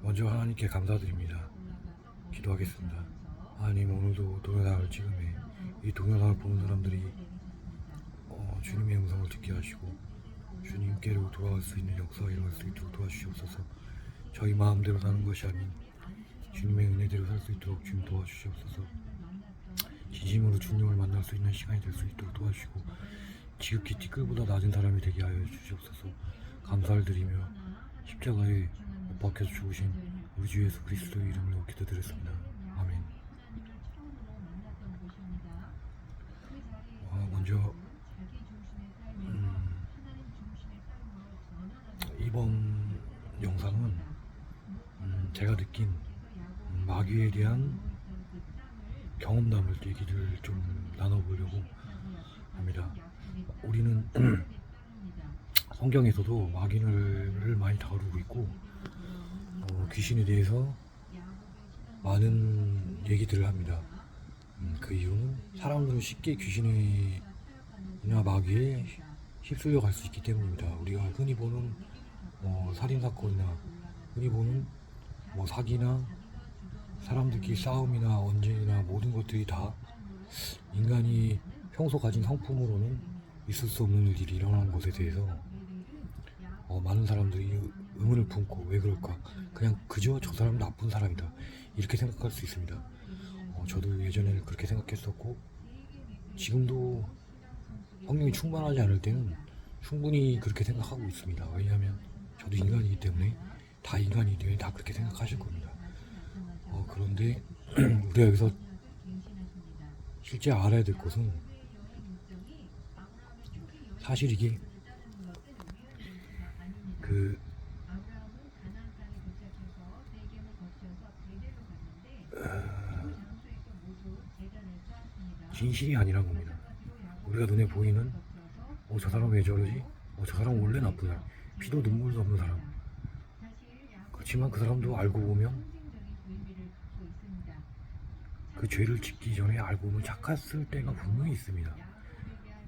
먼저 하나님께 감사드립니다. 기도하겠습니다. 하나님, 오늘도 동영상을 찍음에 이 동영상을 보는 사람들이 주님의 음성을 듣게 하시고 주님께로 돌아갈 수 있는 역사가 일어날 수 있도록 도와주시옵소서. 저희 마음대로 사는 것이 아닌 주님의 은혜대로 살 수 있도록 주님 도와주시옵소서. 진심으로 주님을 만날 수 있는 시간이 될 수 있도록 도와주시고 지극히 티끌보다 낮은 사람이 되게 하여 주시옵소서. 감사를 드리며 십자가에 못 박혀서 죽으신 우리 주 예수 그리스도의 이름으로 기도드렸습니다. 아멘. 먼저 이번 영상은 제가 느낀 마귀에 대한 경험담을 얘기를 좀 나눠보려고 합니다. 우리는 성경에서도 마귀를 많이 다루고 있고 귀신에 대해서 많은 얘기들을 합니다. 그 이유는 사람들은 쉽게 귀신이나 마귀에 휩쓸려 갈 수 있기 때문입니다. 우리가 흔히 보는 살인사건이나 흔히 보는 사기나 사람들끼리 싸움이나 언쟁이나 모든 것들이 다 인간이 평소 가진 성품으로는 있을 수 없는 일이 일어나는 것에 대해서 많은 사람들이 의문을 품고 왜 그럴까? 그냥 그저 저 사람은 나쁜 사람이다 이렇게 생각할 수 있습니다. 저도 예전에는 그렇게 생각했었고 지금도 성령이 충만하지 않을 때는 충분히 그렇게 생각하고 있습니다. 왜냐하면 저도 인간이기 때문에 다 인간이기 때문에 다 그렇게 생각하실 겁니다. 그런데 우리가 여기서 실제 알아야 될 것은 사실 이게 진실이 아니란 겁니다. 우리가 눈에 보이는 저 사람 왜 저러지? 저 사람 원래 나쁜 사람, 피도 눈물도 없는 사람. 그렇지만 그 사람도 알고 보면 그 죄를 짓기 전에 알고 보면 착했을 때가 분명히 있습니다.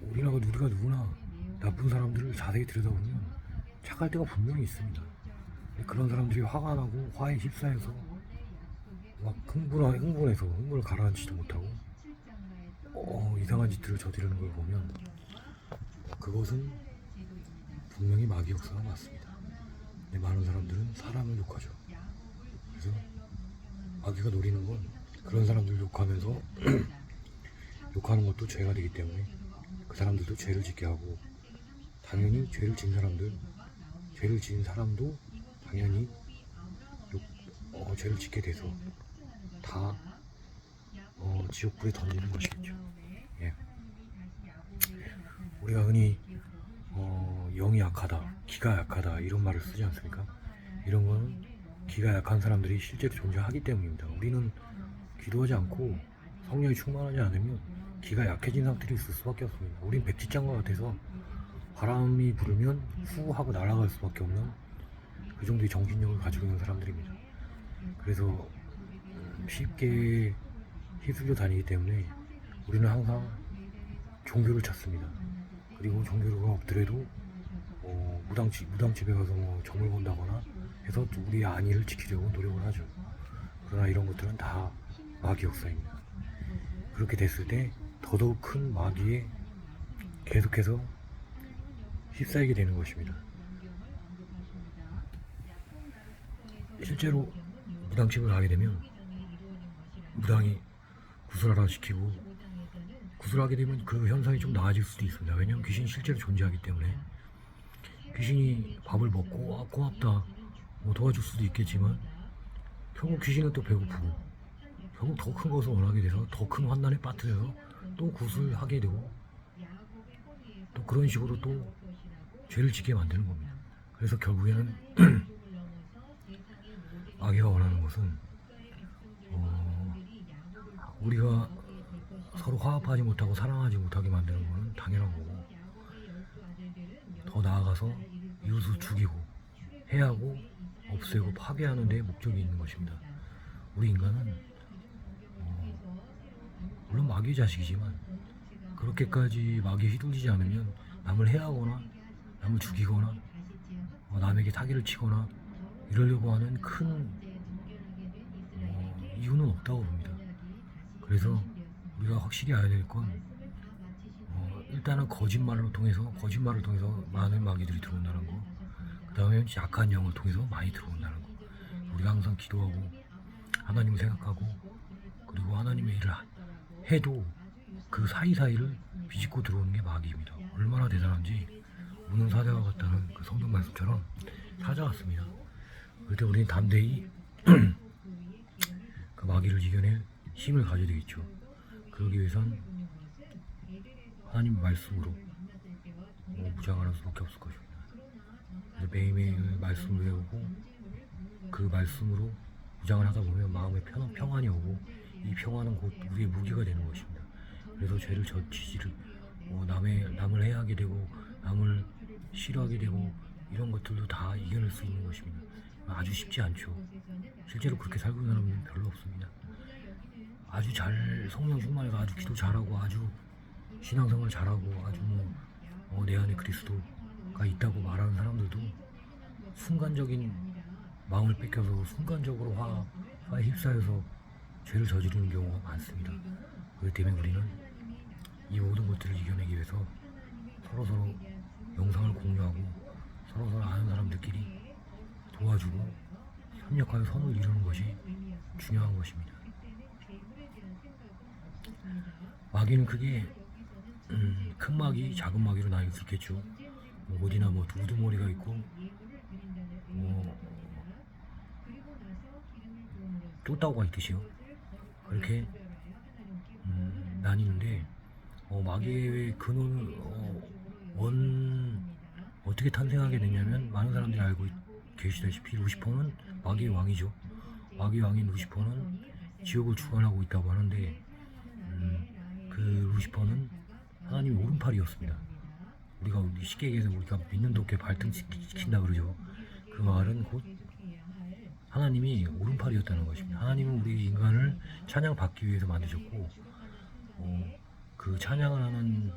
우리가 누구나 나쁜 사람들을 자세히 들여다보면 착할 때가 분명히 있습니다. 그런 사람들이 화가 나고 화에 휩싸여서 막 흥분해서 흥분을 가라앉히지도 못하고 이상한 짓들을 저지르는 걸 보면 그것은 분명히 마귀 역사가 맞습니다. 근데 많은 사람들은 사람을 욕하죠. 그래서 마귀가 노리는 건 그런 사람들 욕하면서 욕하는 것도 죄가 되기 때문에 그 사람들도 죄를 짓게 하고 당연히 죄를 지은 사람도 당연히 죄를 짓게 돼서 다 지옥불에 던지는 것이겠죠. 예. 우리가 흔히 영이 약하다, 기가 약하다 이런 말을 쓰지 않습니까? 이런 거는 기가 약한 사람들이 실제로 존재하기 때문입니다. 우리는 기도하지 않고 성령이 충만하지 않으면 기가 약해진 상태로 있을 수밖에 없습니다. 우린 백지장과 같아서 바람이 불으면 후 하고 날아갈 수밖에 없는 그 정도의 정신력을 가지고 있는 사람들입니다. 그래서 쉽게 휩쓸려 다니기 때문에 우리는 항상 종교를 찾습니다. 그리고 종교가 없더라도 무당집에 가서 점을 본다거나 해서 우리의 안위를 지키려고 노력을 하죠. 그러나 이런 것들은 다 마귀 역사입니다. 그렇게 됐을 때 더더욱 큰 마귀에 계속해서 휩싸이게 되는 것입니다. 실제로 무당집을 가게 되면 무당이 구슬하라 시키고 구슬하게 되면 그 현상이 좀 나아질 수도 있습니다. 왜냐하면 귀신이 실제로 존재하기 때문에 귀신이 밥을 먹고 고맙다 도와줄 수도 있겠지만 결국 귀신은 또 배고프고 결국 더 큰 것을 원하게 돼서 더 큰 환난에 빠뜨려서 또 구슬하게 되고 또 그런 식으로 또 죄를 짓게 만드는 겁니다. 그래서 결국에는 마귀가 원하는 것은 우리가 서로 화합하지 못하고 사랑하지 못하게 만드는 것은 당연한 거고 더 나아가서 이웃을 죽이고 해하고 없애고 파괴하는 데 목적이 있는 것입니다. 우리 인간은 물론 마귀의 자식이지만 그렇게까지 마귀에 휘둘리지 않으면 남을 해하거나 남을 죽이거나 남에게 사기를 치거나 이러려고 하는 큰 이유는 없다고 봅니다. 그래서 우리가 확실히 알아야 될 건 일단은 거짓말을 통해서 많은 마귀들이 들어온다는 거, 그 다음에 약한 영을 통해서 많이 들어온다는 거. 우리가 항상 기도하고 하나님을 생각하고 그리고 하나님의 일을 해도 그 사이사이를 비집고 들어오는 게 마귀입니다. 얼마나 대단한지 오는 사자와 같다는 그 성경 말씀처럼 사자 같습니다. 그럴 때 우리는 담대히 그 마귀를 이겨낼 힘을 가져야 되겠죠. 그러기 위해선 하나님 말씀으로 무장하는 수밖에 없을 것입니다. 그래서 매일매일 말씀을 외우고 그 말씀으로 무장을 하다 보면 마음에 평안이 오고 이 평안은 곧 우리의 무기가 되는 것입니다. 그래서 죄를 저지를 남을 해하게 되고 남을 싫어하게 되고 이런 것들도 다 이겨낼 수 있는 것입니다. 아주 쉽지 않죠. 실제로 그렇게 살고 있는 사람은 별로 없습니다. 아주 잘 성령 충만해서 아주 기도 잘하고 아주 신앙생활 잘하고 아주 내 안에 그리스도가 있다고 말하는 사람들도 순간적인 마음을 뺏겨서 순간적으로 화에 휩싸여서 죄를 저지르는 경우가 많습니다. 그렇기 때문에 우리는 이 모든 것들을 이겨내기 위해서 서로서로 영상을 공유하고 서로서로 아는 사람들끼리 도와주고 협력하여 선을 이루는 것이 중요한 것입니다. 마귀는 크게 큰 마귀, 작은 마귀로 나뉘어 있겠죠. 어디나 우두머리가 있고 쫓다오가 있듯이요. 그렇게 나뉘는데 마귀의 근원 어떻게 탄생하게 됐냐면 많은 사람들이 알고 계시다시피 루시퍼는 마귀의 왕이죠. 마귀의 왕인 루시퍼는 지옥을 주관하고 있다고 하는데 그 루시퍼는 하나님의 오른팔이었습니다. 우리가 쉽게 얘기해서 우리가 믿는 도끼에 발등시킨다 그러죠. 그 말은 곧 하나님이 오른팔이었다는 것입니다. 하나님은 우리 인간을 찬양받기 위해서 만드셨고 그 찬양을 하는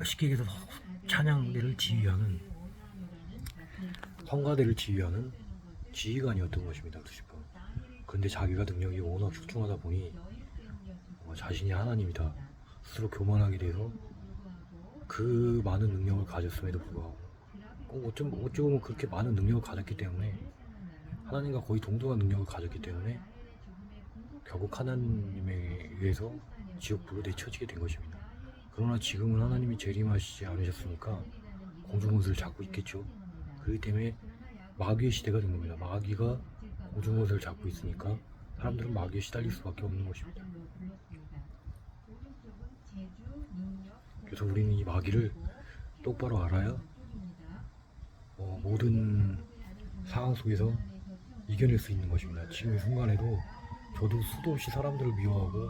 쉽게 얘기해서 찬양대를 지휘하는 성가대를 지휘하는 지휘관이었던 것입니다. 루시퍼. 그런데 자기가 능력이 워낙 출중하다 보니 자신이 하나님이다 스스로 교만하게 돼서 그 많은 능력을 가졌음에도 불구하고 어찌 보면 그렇게 많은 능력을 가졌기 때문에 하나님과 거의 동등한 능력을 가졌기 때문에 결국 하나님에 의해서 지옥불로 내쳐지게 된 것입니다. 그러나 지금은 하나님이 재림하시지 않으셨으니까 공중옷을 잡고 있겠죠. 그렇기 때문에 마귀의 시대가 된 겁니다. 마귀가 공중옷을 잡고 있으니까 사람들은 마귀에 시달릴 수밖에 없는 것입니다. 그래서 우리는 이 마귀를 똑바로 알아야 모든 상황 속에서 이겨낼 수 있는 것입니다. 지금 이 순간에도 저도 수도 없이 사람들을 미워하고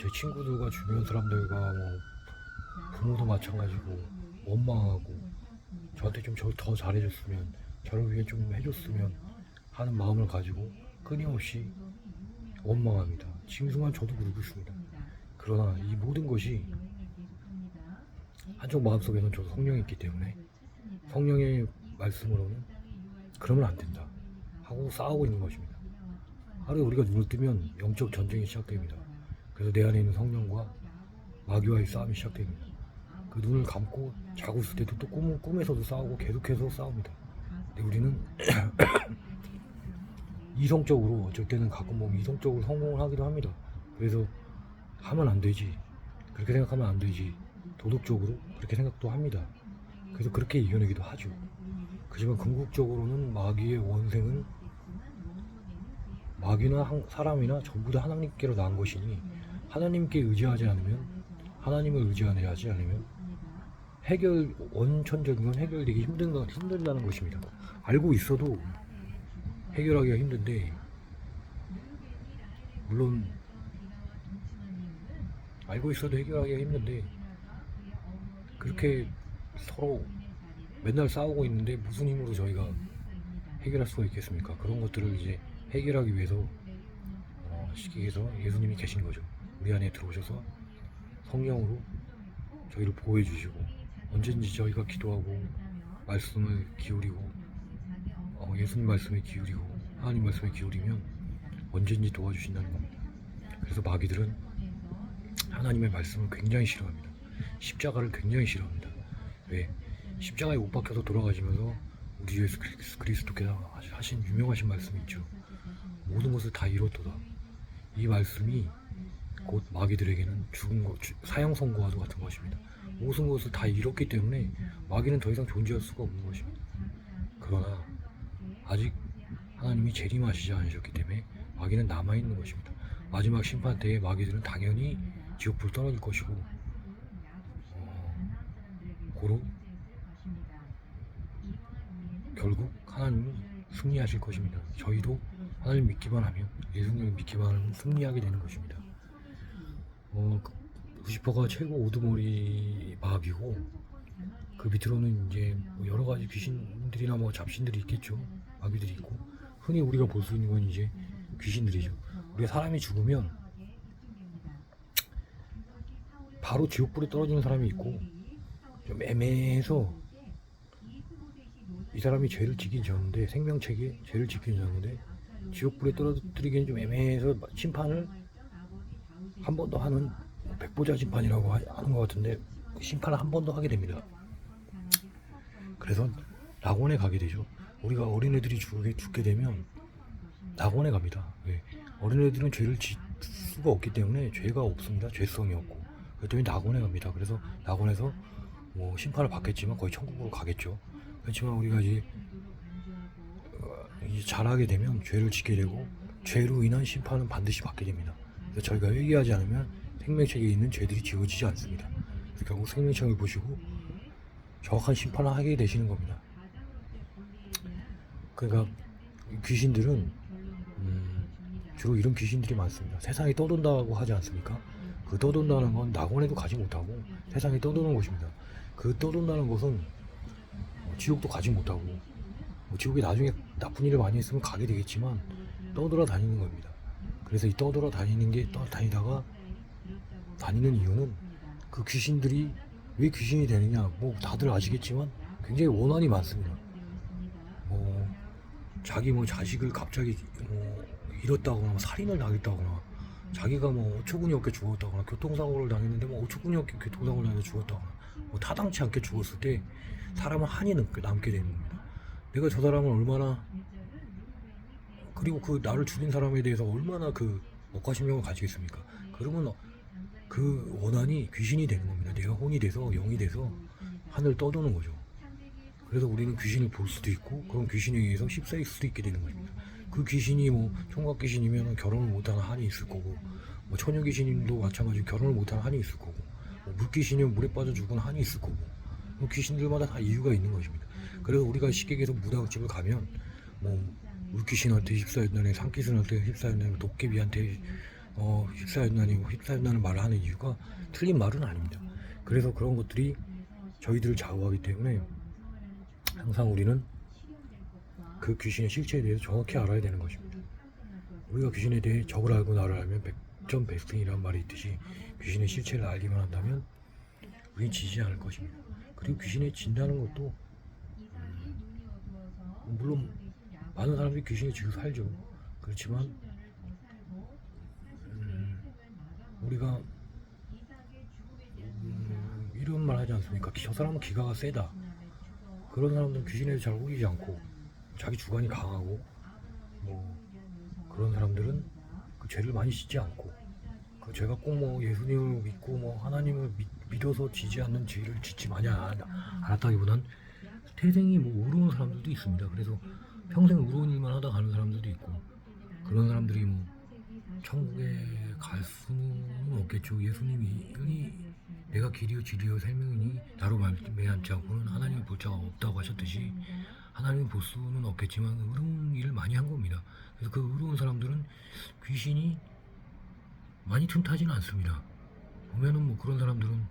제 친구들과 주변 사람들과 부모도 마찬가지고 원망하고 저한테 좀 더 잘해줬으면 저를 위해 좀 해줬으면 하는 마음을 가지고 끊임없이 원망합니다. 지금 이 순간 저도 그러고 있습니다. 그러나 이 모든 것이 한쪽 마음속에는 저도 성령이 있기 때문에 성령의 말씀으로는 그러면 안 된다 하고 싸우고 있는 것입니다. 하루에 우리가 눈을 뜨면 영적 전쟁이 시작됩니다. 그래서 내 안에 있는 성령과 마귀와의 싸움이 시작됩니다. 그 눈을 감고 자고 있을 때도 또 꿈에서도 싸우고 계속해서 싸웁니다. 근데 우리는 이성적으로 어쩔 때는 가끔 보면 이성적으로 성공을 하기도 합니다. 그래서 하면 안 되지, 그렇게 생각하면 안 되지, 도덕적으로 그렇게 생각도 합니다. 그래서 그렇게 이겨내기도 하죠. 그지만 궁극적으로는 마귀의 원생은 마귀나 사람이나 전부 다 하나님께로 나온 것이니 하나님께 의지하지 않으면 하나님을 의지하지 않으면 원천적인 건 해결되기 힘들다는 것입니다. 알고 있어도 해결하기가 힘든데, 물론 알고 있어도 해결하기가 힘든데 그렇게 서로 맨날 싸우고 있는데 무슨 힘으로 저희가 해결할 수가 있겠습니까? 그런 것들을 이제 해결하기 위해서 쉽게 얘기해서 예수님이 계신 거죠. 우리 안에 들어오셔서 성령으로 저희를 보호해 주시고 언제든지 저희가 기도하고 말씀을 기울이고 예수님 말씀에 기울이고 하나님 말씀에 기울이면 언제든지 도와주신다는 겁니다. 그래서 마귀들은 하나님의 말씀을 굉장히 싫어합니다. 십자가를 굉장히 싫어합니다. 왜? 십자가에 못 박혀서 돌아가시면서 우리 예수 그리스도께서 하신 유명하신 말씀이 있죠. 모든 것을 다 이뤘도다. 이 말씀이 곧 마귀들에게는 사형 선고와도 같은 것입니다. 모든 것을 다 이뤘기 때문에 마귀는 더 이상 존재할 수가 없는 것입니다. 그러나 아직 하나님이 재림하시지 않으셨기 때문에 마귀는 남아있는 것입니다. 마지막 심판 때에 마귀들은 당연히 지옥불 떨어질 것이고 고로 결국 하나님은 승리하실 것입니다. 저희도 하나님 믿기만 하면, 예수님을 믿기만 하면 승리하게 되는 것입니다. 루시퍼가 최고 우두머리 마귀고, 그 밑으로는 이제 뭐 여러 가지 귀신들이나 뭐 잡신들이 있겠죠. 마귀들이 있고, 흔히 우리가 볼 수 있는 건 이제 귀신들이죠. 우리가 사람이 죽으면 바로 지옥불에 떨어지는 사람이 있고, 좀 애매해서 이 사람이 죄를 지긴 졌는데, 생명체계 죄를 지긴 졌는데 지옥불에 떨어뜨리기엔 좀 애매해서 심판을 한 번 더 하는 백보자 심판이라고 하는 것 같은데, 그 심판을 한 번 더 하게 됩니다. 그래서 낙원에 가게 되죠. 우리가 어린애들이 죽게 되면 낙원에 갑니다. 왜? 어린애들은 죄를 질 수가 없기 때문에 죄가 없습니다. 죄성이 없고. 그렇기 때문에 낙원에 갑니다. 그래서 낙원에서 뭐 심판을 받겠지만 거의 천국으로 가겠죠. 그렇지만 우리가 이제 자라게 되면 죄를 짓게 되고, 죄로 인한 심판은 반드시 받게 됩니다. 그래서 저희가 회개하지 않으면 생명책에 있는 죄들이 지워지지 않습니다. 그래서 결국 생명책을 보시고 정확한 심판을 하게 되시는 겁니다. 그러니까 귀신들은 주로 이런 귀신들이 많습니다. 세상에 떠돈다고 하지 않습니까? 그 떠돈다는 건 낙원에도 가지 못하고 세상에 떠도는 것입니다. 그 떠돈다는 것은 지옥도 가지 못하고, 지옥에 나중에 나쁜 일을 많이 했으면 가게 되겠지만 떠돌아 다니는 겁니다. 그래서 이 떠돌아 다니는 게 떠다니다가 다니는 이유는 그 귀신들이 왜 귀신이 되느냐, 뭐 다들 아시겠지만 굉장히 원한이 많습니다. 자기 자식을 갑자기 잃었다거나 살인을 당했다거나, 자기가 어처구니 없게 죽었다거나, 교통사고를 당했는데 어처구니 없게 교통사고를 당해서 죽었다거나, 타당치 않게 죽었을 때 사람은 한이 남게 되는 겁니다. 내가 저 사람을 얼마나, 그리고 그 나를 죽인 사람에 대해서 얼마나 그 억하심령을 가지겠습니까? 그러면 그 원한이 귀신이 되는 겁니다. 내가 혼이 돼서, 영이 돼서 하늘 떠도는 거죠. 그래서 우리는 귀신을 볼 수도 있고, 그런 귀신에 의해서 휩싸일 수도 있게 되는 겁니다. 그 귀신이 총각 귀신이면 결혼을 못하는 한이 있을 거고, 처녀 귀신도 마찬가지로 결혼을 못하는 한이 있을 거고, 물 귀신이면 물에 빠져 죽은 한이 있을 거고, 귀신들마다 다 이유가 있는 것입니다. 그래서 우리가 식객에서 무당집을 가면 물귀신한테 휩싸였나니, 산귀신한테 휩싸였나니, 도깨비한테 휩싸였나는 말을 하는 이유가 틀린 말은 아닙니다. 그래서 그런 것들이 저희들을 좌우하기 때문에 항상 우리는 그 귀신의 실체에 대해서 정확히 알아야 되는 것입니다. 우리가 귀신에 대해 적을 알고 나를 알면 백전백승이라는 말이 있듯이, 귀신의 실체를 알기만 한다면 우리는 지지 않을 것입니다. 그리고 귀신에 진다는 것도 물론 많은 사람들이 귀신에 지고 살죠. 그렇지만 우리가 이런 말 하지 않습니까? 저 사람은 기가가 세다. 그런 사람들은 귀신에 잘 우기지 않고 자기 주관이 강하고, 그런 사람들은 그 죄를 많이 짓지 않고, 그 죄가 꼭 예수님을 믿고 하나님을 믿어서 지지 않는 죄를 짓지 많이 않았다기보단 태생이 의로운 사람들도 있습니다. 그래서 평생 의로운 일만 하다 가는 사람들도 있고, 그런 사람들이 천국에 갈 수는 없겠죠. 예수님이 내가 길이요 진리요 생명이니 나로 말미암지 않고는 하나님을 볼 자가 없다고 하셨듯이, 하나님을 볼 수는 없겠지만 의로운 일을 많이 한 겁니다. 그래서 그 의로운 사람들은 귀신이 많이 틈타지는 않습니다. 보면은 그런 사람들은,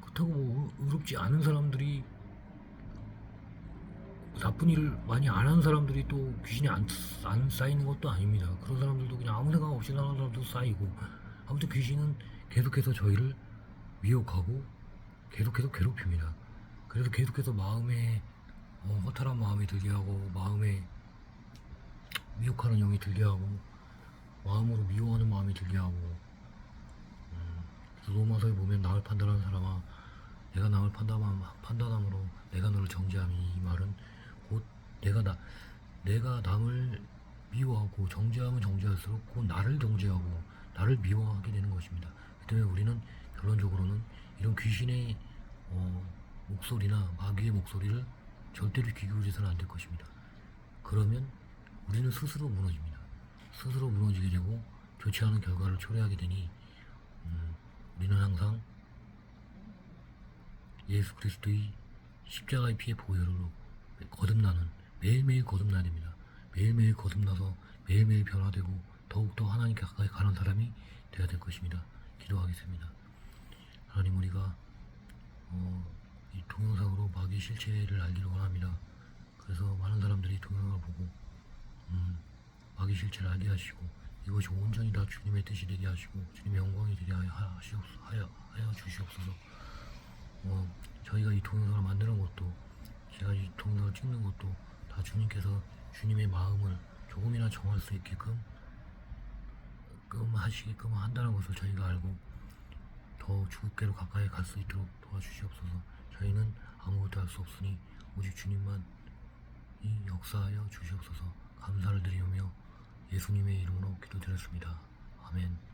그렇다고 의롭지 않은 사람들이, 나쁜 일을 많이 안 하는 사람들이 또 귀신이 안 쌓이는 것도 아닙니다. 그런 사람들도 그냥 아무 생각 없이 사는 사람도 쌓이고, 아무튼 귀신은 계속해서 저희를 미혹하고 계속해서 괴롭힙니다. 그래서 계속해서 마음에 허탈한 마음이 들게 하고, 마음에 대적하는 영이 들게 하고 마음으로 미워하는 마음이 들게 하고 그래서 로마서에 보면 남을 판단하는 사람아 내가 남을 판단함으로 내가 너를 정죄함이 이 말은 곧 내가 남을 미워하고 정죄하면 정죄할수록 곧 나를 정죄하고 나를 미워하게 되는 것입니다. 그 때문에 우리는 결론적으로는 이런 귀신의 목소리나 마귀의 목소리를 절대로 귀 기울여서는 안 될 것입니다. 그러면 우리는 스스로 무너집니다. 스스로 무너지게 되고 좋지 않은 결과를 초래하게 되니 우리는 항상 예수 그리스도의 십자가의 피의 보혈로 거듭나는 매일매일 거듭나야 됩니다. 매일매일 거듭나서 매일매일 변화되고 더욱더 하나님께 가까이 가는 사람이 되어야 될 것입니다. 기도하겠습니다. 하나님 우리가 이 동영상으로 마귀의 실체를 알기를 원합니다. 그래서 많은 사람들이 동영상을 보고 마귀 실체를 알게 하시고 이것이 온전히 다 주님의 뜻이 되게 하시고 주님의 영광이 되게 하여 주시옵소서. 저희가 이 동영상을 만드는 것도 제가 이 동영상을 찍는 것도 다 주님께서 주님의 마음을 조금이나 정할 수 있게끔 하시게끔 한다는 것을 저희가 알고 더 주께로 가까이 갈 수 있도록 도와주시옵소서. 저희는 아무것도 할 수 없으니 오직 주님만 이 역사하여 주시옵소서. 감사를 드리오며 예수님의 이름으로 기도드렸습니다. 아멘.